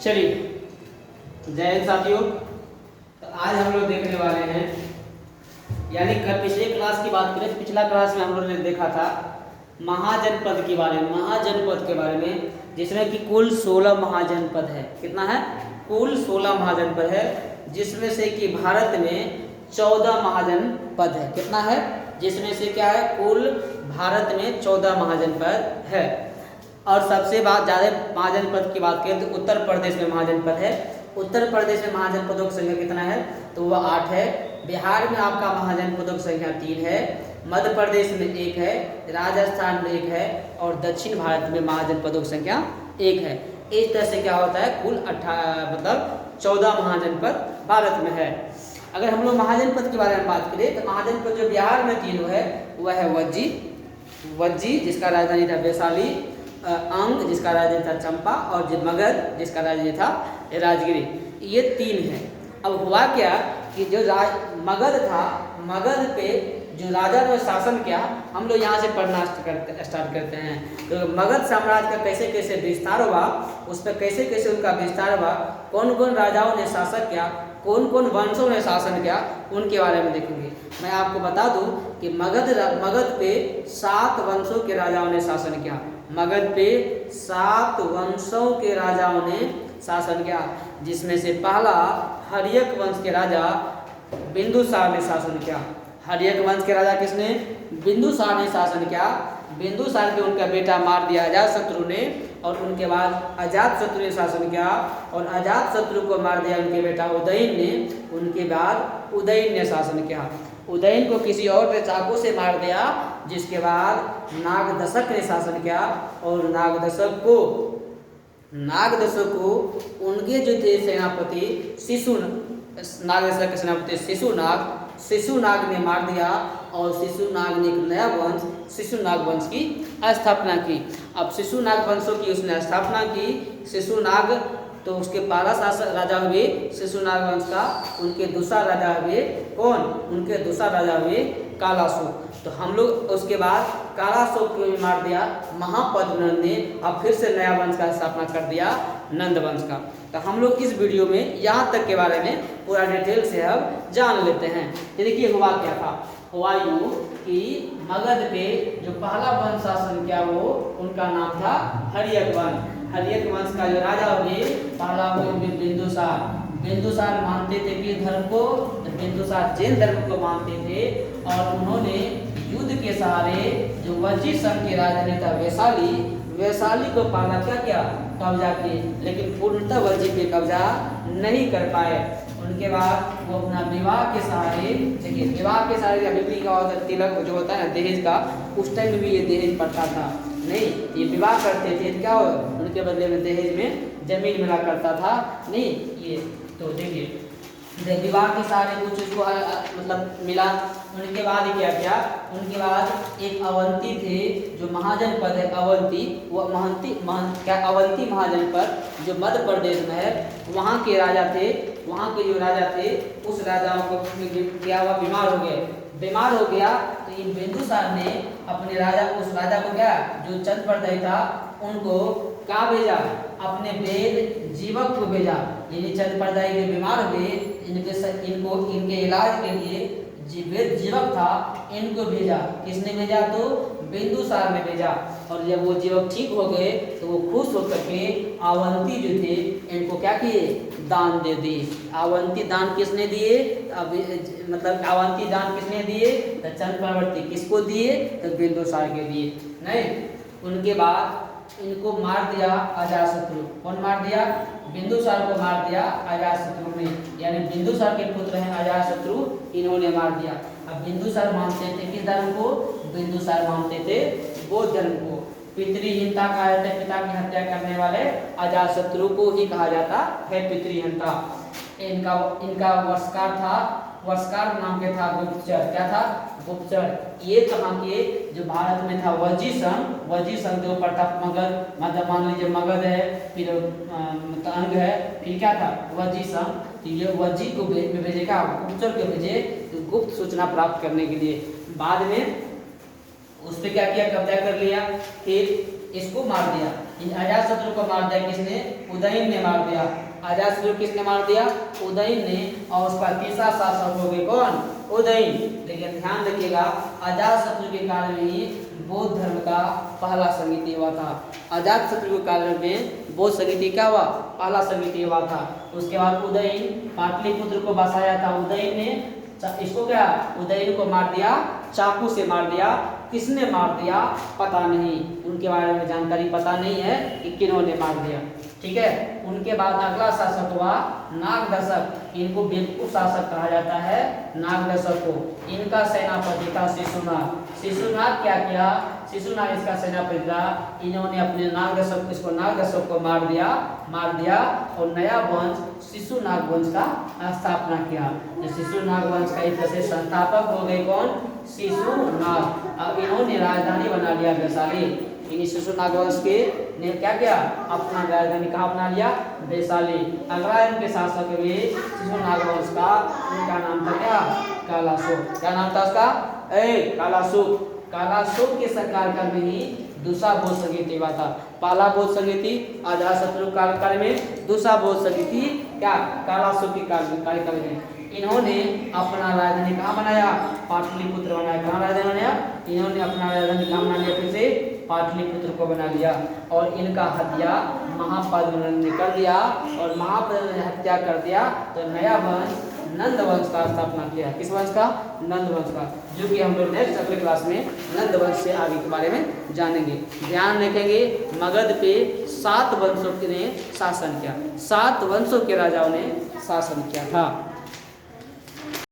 चलिए जय हिंद साथियों। तो आज हम लोग देखने वाले हैं, यानी पिछले क्लास की बात करें, पिछला क्लास में हम लोगों ने देखा था महाजनपद के बारे में, महाजनपद के बारे में, जिसमें कि कुल 16 महाजनपद है। कितना है? कुल 16 महाजनपद है, जिसमें से कि भारत में 14 महाजनपद है। कितना है? जिसमें से क्या है, कुल भारत में 14 महाजनपद है। और सबसे ज़्यादा महाजनपद की बात करें तो उत्तर प्रदेश में महाजनपद है। उत्तर प्रदेश में महाजनपदों की संख्या कितना है? तो वह 8 है। बिहार में आपका महाजनपदों की संख्या 3 है। मध्य प्रदेश में 1 है, राजस्थान में 1 है, और दक्षिण भारत में महाजनपदों की संख्या 1 है। इस तरह से क्या होता है, कुल 14 महाजनपद भारत में है। अगर हम लोग महाजनपद के बारे में बात करें तो महाजनपद जो बिहार में 3 है वह है वज्जी जिसका राजधानी था वैशाली, अंग जिसका राजधानी था चंपा, और मगध जिसका राजधानी था राजगिरी। ये 3 है। अब हुआ क्या कि जो मगध था, मगध पे जो राजा ने शासन किया, हम लोग यहाँ से पढ़ना स्टार्ट करते हैं। तो मगध साम्राज्य का कैसे कैसे विस्तार हुआ, उस पर कैसे कैसे उनका विस्तार हुआ, कौन कौन राजाओं ने शासन किया, कौन कौन वंशों ने शासन किया, उनके बारे में देखेंगे। मैं आपको बता दूं कि मगध पे 7 वंशों के राजाओं ने शासन किया। मगध पे 7 वंशों के राजाओं ने शासन किया, जिसमें से पहला हर्यक वंश के राजा बिंदुसार ने शासन किया। हर्यक वंश के राजा किसने? बिंदुसार ने शासन किया। बिंदुसार के उनका बेटा मार दिया अजातशत्रु ने, और उनके बाद अजातशत्रु ने शासन किया, और अजातशत्रु को मार दिया उनके बेटा उदयन ने। उनके बाद उदयन ने शासन किया। उदयन को किसी और ने चाकू से मार दिया, जिसके बाद नागदशक ने शासन किया, और नागदशक को उनके जो थे सेनापति शिशुनाग ने मार दिया, और शिशुनाग ने एक नया वंश शिशुनाग वंश की स्थापना की। अब शिशुनाग वंशों की उसने स्थापना की। शिशुनाग तो उसके 12 राजा हुए शिशुनाग वंश का। उनके दूसरा राजा हुए कौन? उनके दूसरा राजा हुए कालाशोक। तो हम लोग उसके बाद कालाशोक को भी मार दिया महापद्मनंद ने, अब फिर से नया वंश का स्थापना कर दिया, नंद वंश का। तो हम लोग इस वीडियो में यहाँ तक के बारे में पूरा डिटेल से अब जान लेते हैं। तो देखिए हुआ क्या था। हुआ यूँ कि मगध पे जो पहला वंश शासन किया वो उनका नाम था हर्यक वंश। हर्यक वंश का जो राजा हुए पहला हुए बिंदुसार मानते थे कि धर्म को, बिंदुसार जैन धर्म को मानते थे, और उन्होंने युद्ध के सहारे जो वज्जी संघ के राजधानी था वैशाली को पाना क्या कब्जा किए, लेकिन पूर्णतः वज्जी पे कब्जा नहीं कर पाए। उनके बाद वो अपना विवाह के सहारे, देखिए विवाह के सहारे अभी का होता है, तिलक जो होता है दहेज का, उस टाइम में भी ये दहेज पड़ता था। नहीं, ये विवाह करते थे क्या हो, उनके बदले में दहेज में जमीन मिला करता था। नहीं ये तो देखिए विवाह के सहारे कुछ उसको मतलब मिला। उनके बाद क्या किया, उनके बाद एक अवंती थे जो महाजनपद है अवंती, वो अवंती महाजनपद जो मध्य प्रदेश में है, वहाँ के राजा थे। वहाँ के जो राजा थे उस राजाओं को क्या हुआ, बीमार हो गया। तो इन बिंदुसार ने अपने उस राजा को क्या, जो चंद प्रदायी था, उनको क्या भेजा, अपने वेद जीवक को भेजा। यानी चंद प्रदायी के बीमार हुए, इनके इलाज के लिए वेद जीवक था, इनको भेजा। किसने भेजा? तो बिंदुसार ने भेजा। और जब वो जीवक ठीक हो गए तो वो खुश होकर के अवंती जो थे इनको क्या किए, दान दे दिए। अवंती दान किसने दिए, मतलब अवंती दान किसने दिए, तो चंद्रवर्ती। किसको दिए? तो बिंदुसार के दिए। नहीं, उनके बाद इनको मार दिया अजातशत्रु। कौन मार दिया? बिंदुसार को मार दिया अजातशत्रु ने, यानी बिंदुसार के पुत्र हैं अजातशत्रु, इन्होंने मार दिया। अब बिंदुसार मानते थे किस धर्म को? बिंदुसार मानते थे बौद्ध धर्म को। पितृहीनता कहा जाता है, पिता की हत्या करने वाले अजातशत्रु को ही कहा जाता है पितृहीनता। इनका वस्कार नाम के था गुप्तचर। क्या था? गुप्तचर। ये कहाँ के, जो भारत में था वज्जी संघ जो पड़ता मगध, मतलब मान लीजिए मगध है, फिर अंग है, फिर क्या था वज्जी संघ। तो ये वज्जी को भेजेगा, गुप्तचर को भेजे गुप्त सूचना प्राप्त करने के लिए। बाद में उस पर क्या किया, कब्जा कर लिया, फिर इसको मार दिया। अजातशत्रु को मार दिया किसने? उदयन ने मार दिया। अजातशत्रु किसने मार दिया? उदयन ने। और उसका तीसरा शासक हो गए कौन? उदयन। लेकिन ध्यान रखिएगा अजातशत्रु के काल में ही बौद्ध धर्म का पहला संगीति हुआ था। अजातशत्रु के काल में बौद्ध संगीति क्या हुआ? पहला संगीति हुआ था। उसके बाद उदयन पाटलिपुत्र को बसाया था। उदयन ने इसको क्या? उदयन को मार दिया, चाकू से मार दिया। किसने मार दिया पता नहीं, उनके बारे में जानकारी पता नहीं है कि किन्होंने मार दिया। ठीक है। उनके बाद अगला शासक हुआ नागदशक। इनको बेवकूफ शासक कहा जाता है, नागदशक को। इनका सेनापति था शिशुनाग। शिशुनाग क्या किया? शिशुनाग इसका सेनापति था। इन्होंने अपने नागदशक को मार दिया और नया वंश शिशुनाग वंश का स्थापना किया। शिशुनाग वंश का एक तरह से संस्थापक हो गए कौन? शिशुनाग। अब इन्होंने राजधानी बना लिया वैशाली। इन शिशुनाग वंश के ने क्या किया? अपना राजधानी कहाँ बना लिया? वैशाली। अगला इनके शासक हुए शिशुनाग वंश का, उनका नाम था क्या? कालाशोक। क्या नाम था उसका? कालाशोक। कालाशोक के सरकार काल में ही दूसरा बौद्ध संगीति हुआ था। पहला बौद्ध संगीति अजातशत्रु काल में, दूसरा बौद्ध संगीति क्या? कालाशोक के कार्यकाल में। इन्होंने अपना राजधानी कहाँ बनाया? पाटलिपुत्र बनाया। कहाँ राजधानी बनाया? इन्होंने अपना राजधानी कहाँ बना लिया? फिर से पाटलिपुत्र को बना लिया। और इनका हत्या महापद्म ने कर दिया। और महापद्म ने हत्या कर दिया तो नया वंश नंद वंश का स्थापना किया। किस वंश का? नंद वंश का। जो कि हम लोग नेक्स्ट अगले क्लास में नंद वंश से आगे के बारे में जानेंगे। ध्यान रखेंगे मगध पे 7 वंशों ने शासन किया। 7 वंशों के राजाओं ने शासन किया था।